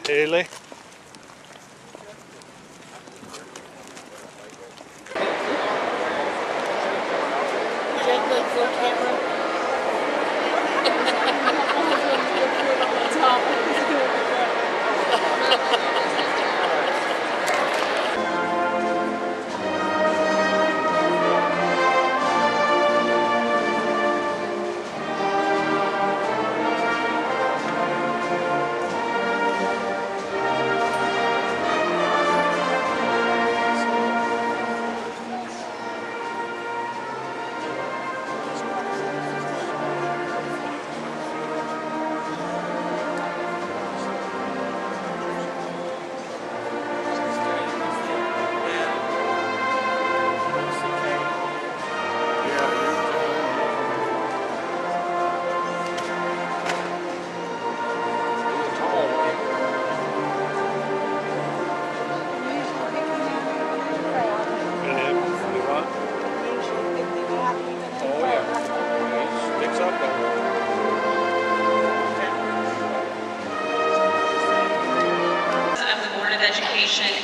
Haley.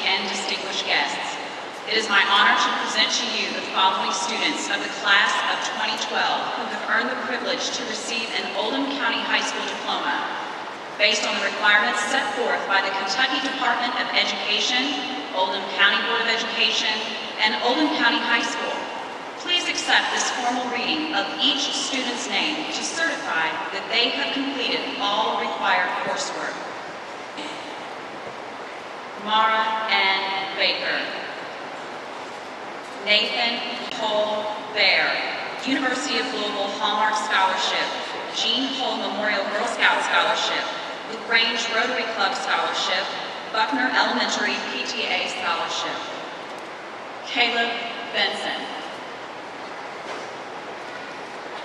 And distinguished guests. It is my honor to present to you the following students of the class of 2012 who have earned the privilege to receive an Oldham County High School diploma based on the requirements set forth by the Kentucky Department of Education, Oldham County Board of Education, and Oldham County High School. Please accept this formal reading of each student's name to certify that they have completed all required coursework. Mara N. Baker. Nathan Cole Bear, University of Louisville Hallmark Scholarship, Jean Hull Memorial Girl Scout Scholarship, LaGrange Rotary Club Scholarship, Buckner Elementary PTA Scholarship. Caleb Benson.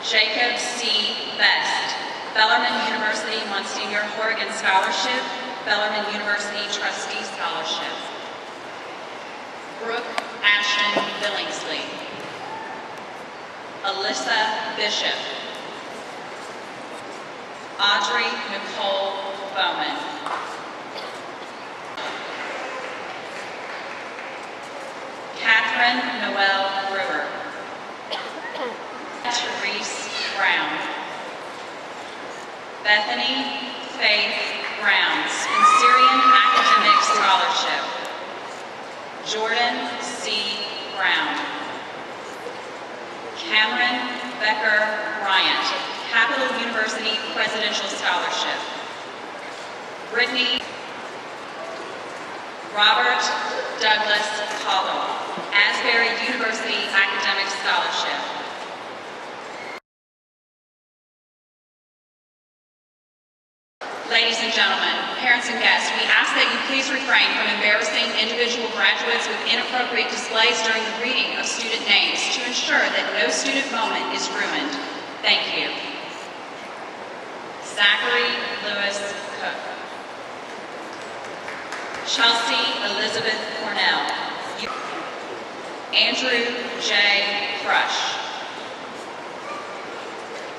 Jacob C. Best, Bellarmine University Monsignor Horrigan Scholarship, Bellarmine University Trustee Scholarship. Brooke Ashton Billingsley. Alyssa Bishop. Audrey Nicole Bowman. Catherine Noelle Brewer. Therese Brown. Bethany Faith Brown, Spencerian Academic Scholarship. Jordan C. Brown. Cameron Becker Bryant, Capital University Presidential Scholarship. Brittany Robert Douglas Caldwell, Asbury University Academic Scholarship. Ladies and gentlemen, parents and guests, we ask that you please refrain from embarrassing individual graduates with inappropriate displays during the reading of student names to ensure that no student moment is ruined. Thank you. Zachary Lewis Cook. Chelsea Elizabeth Cornell. Andrew J. Crush.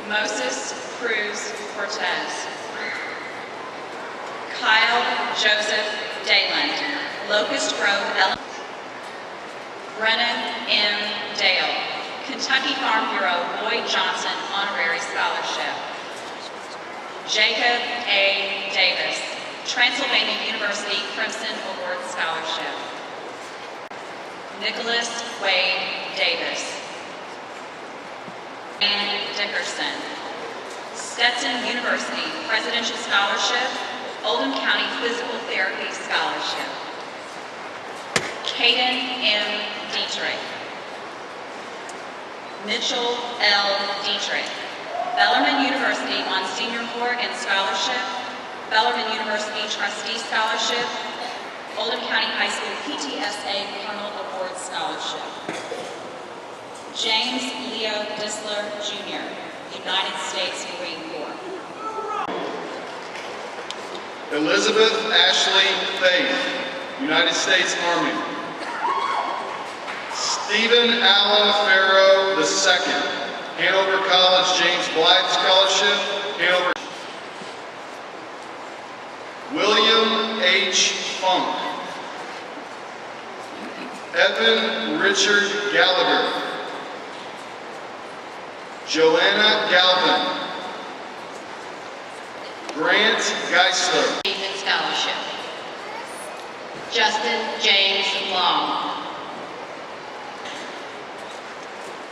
Moses Cruz Cortez. Kyle Joseph Dayland, Locust Grove Elementary. Brennan M. Dale, Kentucky Farm Bureau Boyd Johnson Honorary Scholarship. Jacob A. Davis, Transylvania University Crimson Award Scholarship. Nicholas Wade Davis. Wayne Dickerson, Stetson University Presidential Scholarship, Oldham County Physical Therapy Scholarship. Kadin M. Dietrich. Mitchell L. Dietrich, Bellarmine University Monsignor Horrigan Scholarship, Bellarmine University Trustee Scholarship, Oldham County High School PTSA Colonel Award Scholarship. James Leo Disler Jr., United States Marine Corps. Elizabeth Ashley Faith, United States Army. Stephen Allen Farrow II, Hanover College James Blythe Scholarship, Hanover. William H. Funk. Evan Richard Gallagher. Joanna Galvin. Grant Geisler. Achievement Scholarship. Justin James Long.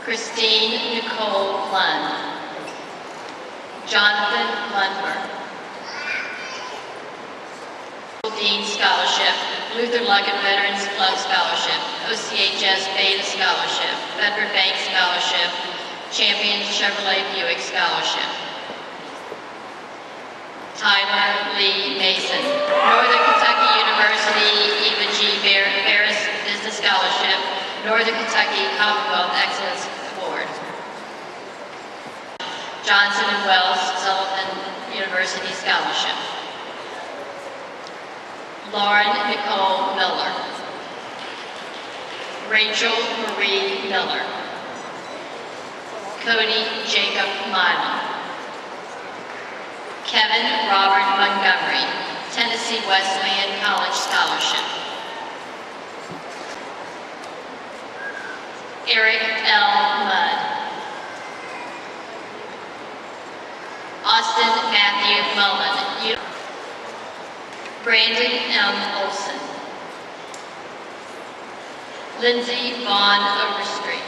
Christine Nicole Lund. Jonathan Lundberg. Dean Scholarship, Luther Luggett Veterans Club Scholarship, OCHS Beta Scholarship, Bedford Bank Scholarship, Champion Chevrolet Buick Scholarship. Tyler Lee Mason, Northern Kentucky University Eva G. Ferris Business Scholarship, Northern Kentucky Commonwealth Excellence Award. Johnson and Wells Sullivan University Scholarship. Lauren Nicole Miller. Rachel Marie Miller. Cody Jacob Milam. Kevin Robert Montgomery, Tennessee Wesleyan College Scholarship. Eric L. Mudd. Austin Matthew Mullen. Brandon M. Olson. Lindsay Vaughn Overstreet.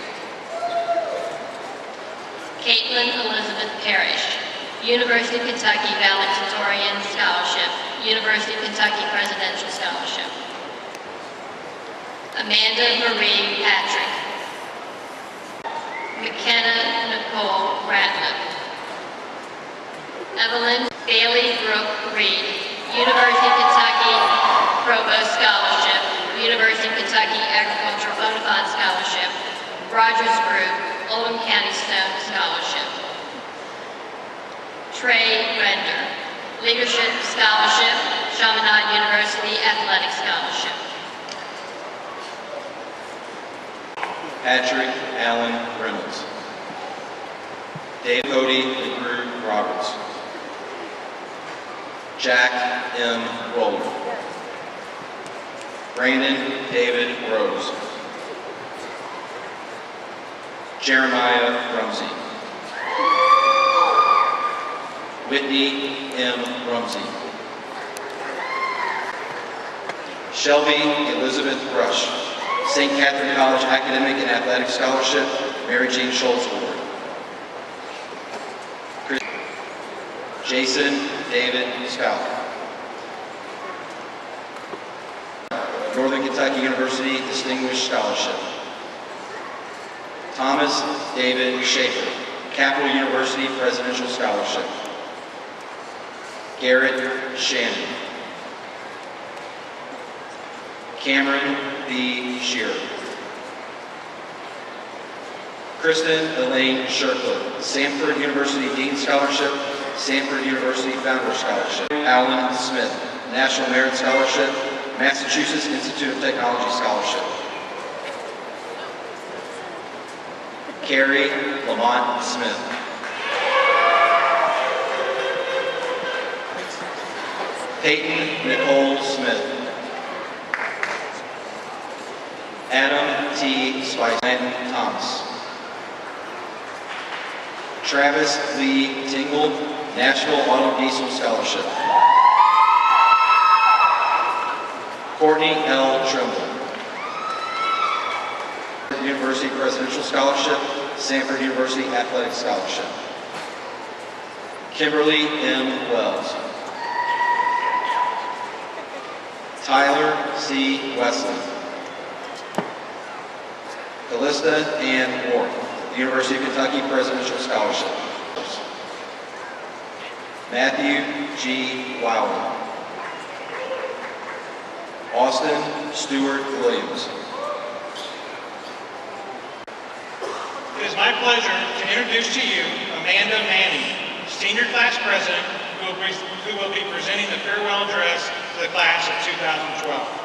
Caitlin Elizabeth Parrish. University of Kentucky Valedictorian Scholarship, University of Kentucky Presidential Scholarship. Amanda Marie Patrick. McKenna Nicole Ratliff. Evelyn Bailey Brooke Reed, University of Kentucky Provost Scholarship, University of Kentucky Agricultural Bona Fide Scholarship, Rogers Group, Oldham County Stone Scholarship. Trey Render, Leadership Scholarship, Chaminade University Athletic Scholarship. Patrick Allen Reynolds. Dave Cody LeGrew Roberts. Jack M. Roller. Brandon David Rose. Jeremiah Rumsey. Whitney M. Rumsey. Shelby Elizabeth Rush, St. Catherine College Academic and Athletic Scholarship, Mary Jean Schultz Award. Jason David Scott. Northern Kentucky University Distinguished Scholarship. Thomas David Schaefer, Capital University Presidential Scholarship. Garrett Shannon. Cameron B. Shearer. Kristen Elaine Shercliffe, Samford University Dean Scholarship, Samford University Founder Scholarship. Alan Smith, National Merit Scholarship, Massachusetts Institute of Technology Scholarship. Carrie Lamont Smith. Peyton Nicole Smith. Adam T. Spicer. Thomas. Travis Lee Tingle, National Auto Diesel Scholarship. Courtney L. Trimble. University Presidential Scholarship, Samford University Athletic Scholarship. Kimberly M. Wells. Tyler C. Wesley. Callista Ann Ward, University of Kentucky Presidential Scholarship. Matthew G. Wilder. Austin Stewart Williams. It is my pleasure to introduce to you Amanda Manning, Senior Class President, who will be presenting the farewell address to the class of 2012.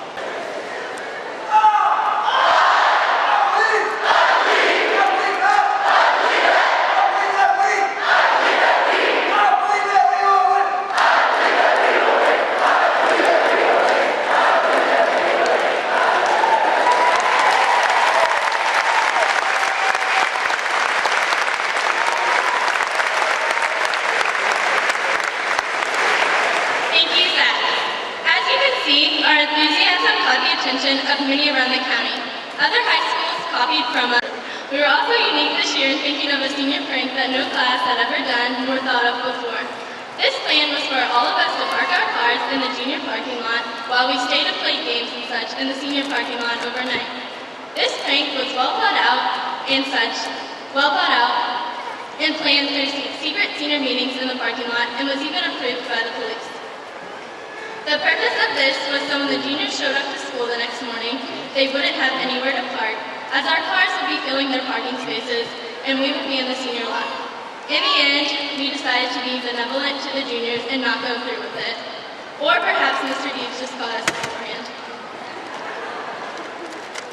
tradition of many around the county. Other high schools copied from us. We were also unique this year in thinking of a senior prank that no class had ever done nor thought of before. This plan was for all of us to park our cars in the junior parking lot while we stayed to play games and such in the senior parking lot overnight. This prank was well thought out and planned through secret senior meetings in the parking lot and was even approved by the police. The purpose of this was so when the juniors showed up to school the next morning, they wouldn't have anywhere to park, as our cars would be filling their parking spaces and we would be in the senior lot. In the end, we decided to be benevolent to the juniors and not go through with it. Or perhaps Mr. Deeves just caught us beforehand.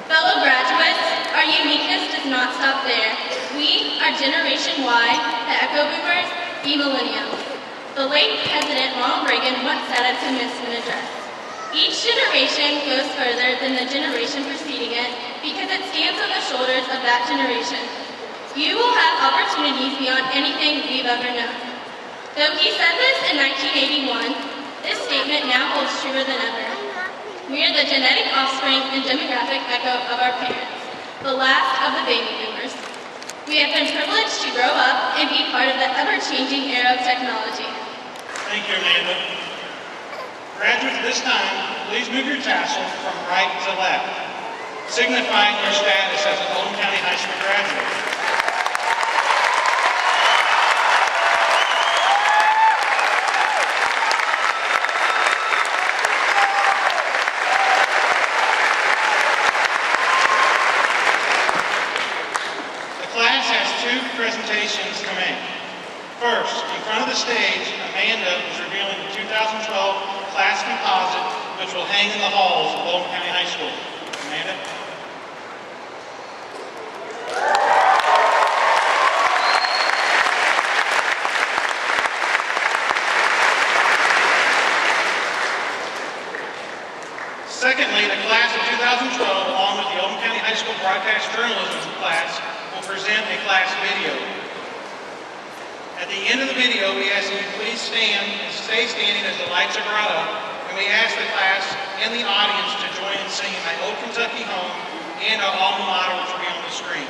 Fellow graduates, our uniqueness does not stop there. We are Generation Y, the Echo Boomers, the Millennials. The late President Ronald Reagan once said at the commencement address, "Each generation goes further than the generation preceding it because it stands on the shoulders of that generation. You will have opportunities beyond anything we've ever known." Though he said this in 1981, this statement now holds truer than ever. We are the genetic offspring and demographic echo of our parents, the last of the baby boomers. We have been privileged to grow up and be part of the ever-changing era of technology. Thank you, Amanda. Graduates, this time, please move your tassel from right to left, signifying your status as an Oldham County High School graduate. The class has two presentations to make. First, in front of the stage, Amanda is revealing the 2012 class composite, which will hang in the halls of Oldham County High School. Amanda? Secondly, the class of 2012, along with the Oldham County High School Broadcast Journalism class, will present a class video. At the end of the video, we ask that you please stand and stay standing as the lights are brought up, and we ask the class and the audience to join in singing My Old Kentucky Home and our alma mater, which will be on the screen.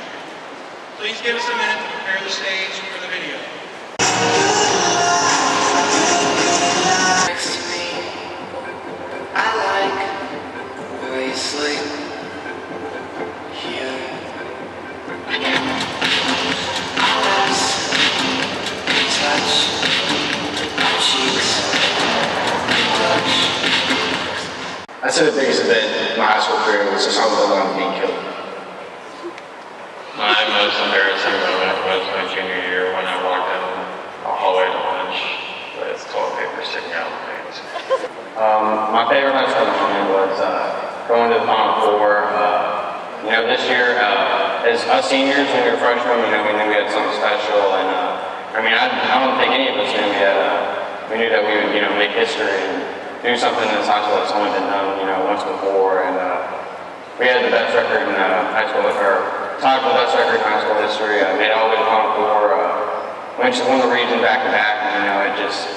Please give us a minute to prepare the stage for the video. Next to me, I like the way you sleep here. I'd say the biggest event in my high school career was just something along being killed. My most embarrassing moment was my junior year when I walked down a hallway to lunch with toilet paper sticking out of my pants. My favorite high school moment was going to the Final Four. This year, as us seniors, when we were freshmen, we knew we had something special, and I don't think any of us knew we knew that we would, make history and do something in this high school that's only been done, once before, and we had the best record in high school, or tied for the best record in high school history. Made all the way to the Final Four, won the region back to back, and it just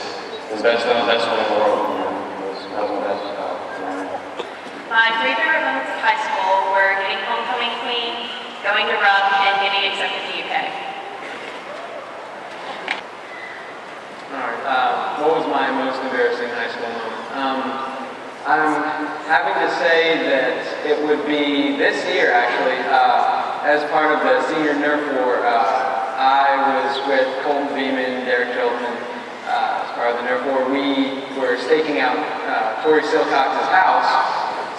was the best one in the world. That was my best. My three favorite moments of high school were getting homecoming queen, going to RUP, and getting accepted to UK. Alright, what was my most embarrassing high school moment? I'm having to say that it would be this year, actually, as part of the senior Nerf War. I was with Colton Beeman, Derek Chilton, as part of the Nerf War. We were staking out Tori Silcox's house.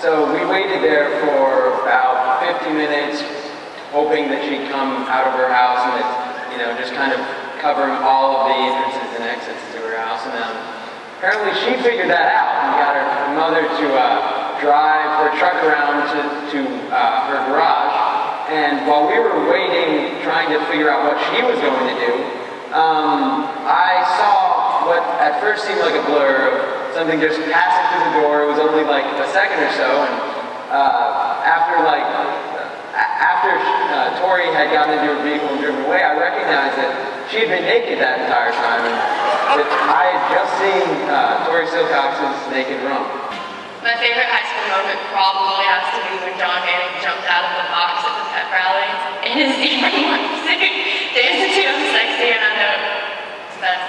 So we waited there for about 50 minutes, hoping that she'd come out of her house and that, just kind of covering all of the entrances and exits to her house. And apparently she figured that out and got her mother to drive her truck around to her garage. And while we were waiting, trying to figure out what she was going to do, I saw what at first seemed like a blur of something just passing through the door. It was only like a second or so, and after Tori had gotten into her vehicle and driven away, I recognized that she had been naked that entire time, and that I had just seen Tori Silcox's naked rump. My favorite high school moment probably has to be when John Manning jumped out of the box at the pep rally in his uniform suit, dancing to I'm Sexy and I Know It's Best.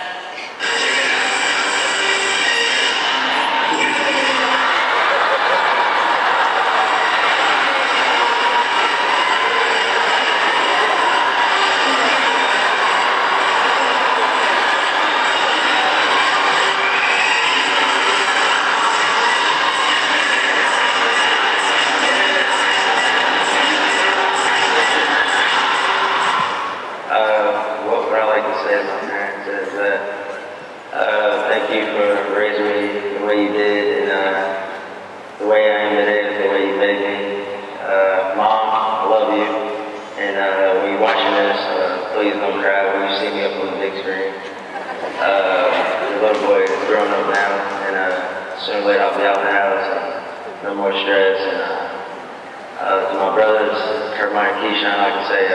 What would I like to say to my parents is that thank you for raising me the way you did, and the way I am today is the way you made me. Mom, I love you, and when you're watching this, please don't cry when you see me up on the big screen. The little boy is grown up now, and sooner or later I'll be out of the house, no more stress, and to my brothers, Kermine and Keyshawn, I can say,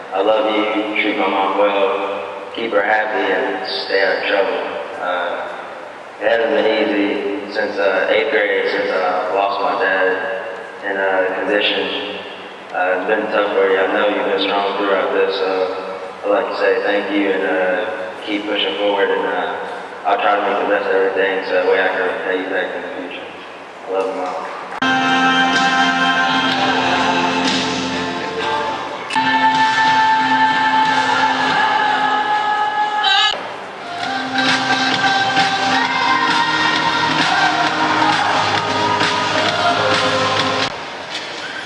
I love you, treat my mom well, keep her happy, and stay out of trouble. It hasn't been easy since 8th grade, since I lost my dad in condition. It's been tough for you. I know you've been strong throughout this, so I'd like to say thank you and keep pushing forward, and I'll try to make the best of everything so that way I can pay you back in the future. I love you, Mom.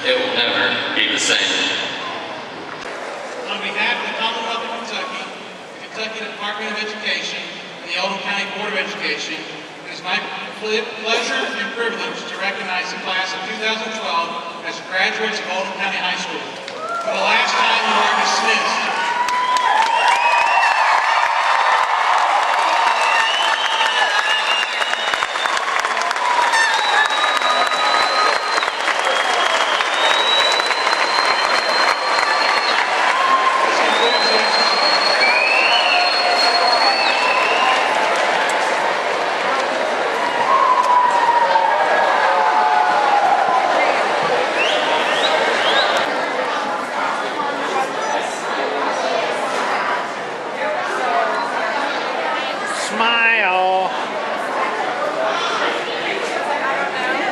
It will never be the same. On behalf of the Commonwealth of Kentucky, the Kentucky Department of Education, and the Oldham County Board of Education, it is my pleasure and privilege to recognize the class of 2012 as graduates of Oldham County High School. For the last time, you are dismissed. Smile.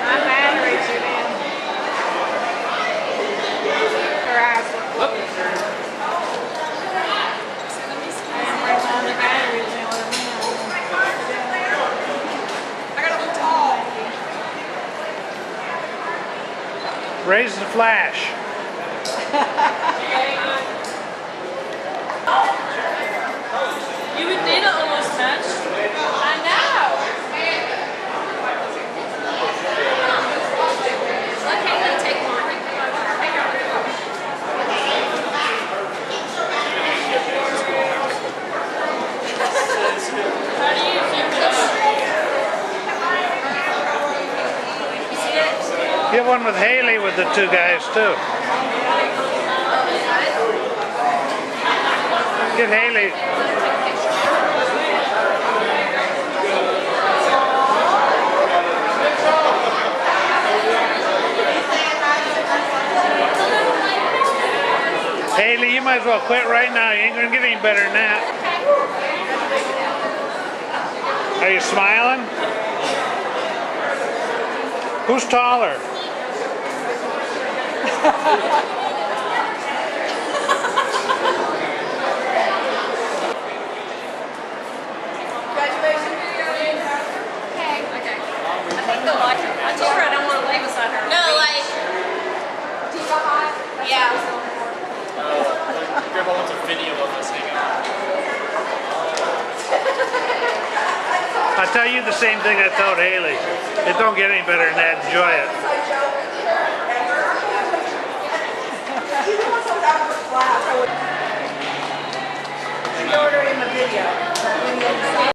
My battery's in. Her eyes look Raise the flash. You and Dana almost matched. I know. Okay, let's take one. How do you do this? Get one with Haley with the two guys too. Get Haley. Haley, you might as well quit right now. You ain't gonna get any better than that. Are you smiling? Who's taller? Graduation video. Okay. Okay. I think they'll like it. I told her I don't want to lay beside her. No, like. Yeah. Grandma wants a video of us hanging out. I tell you the same thing I told Haley. It don't get any better than that. Enjoy it. She ordered him a video.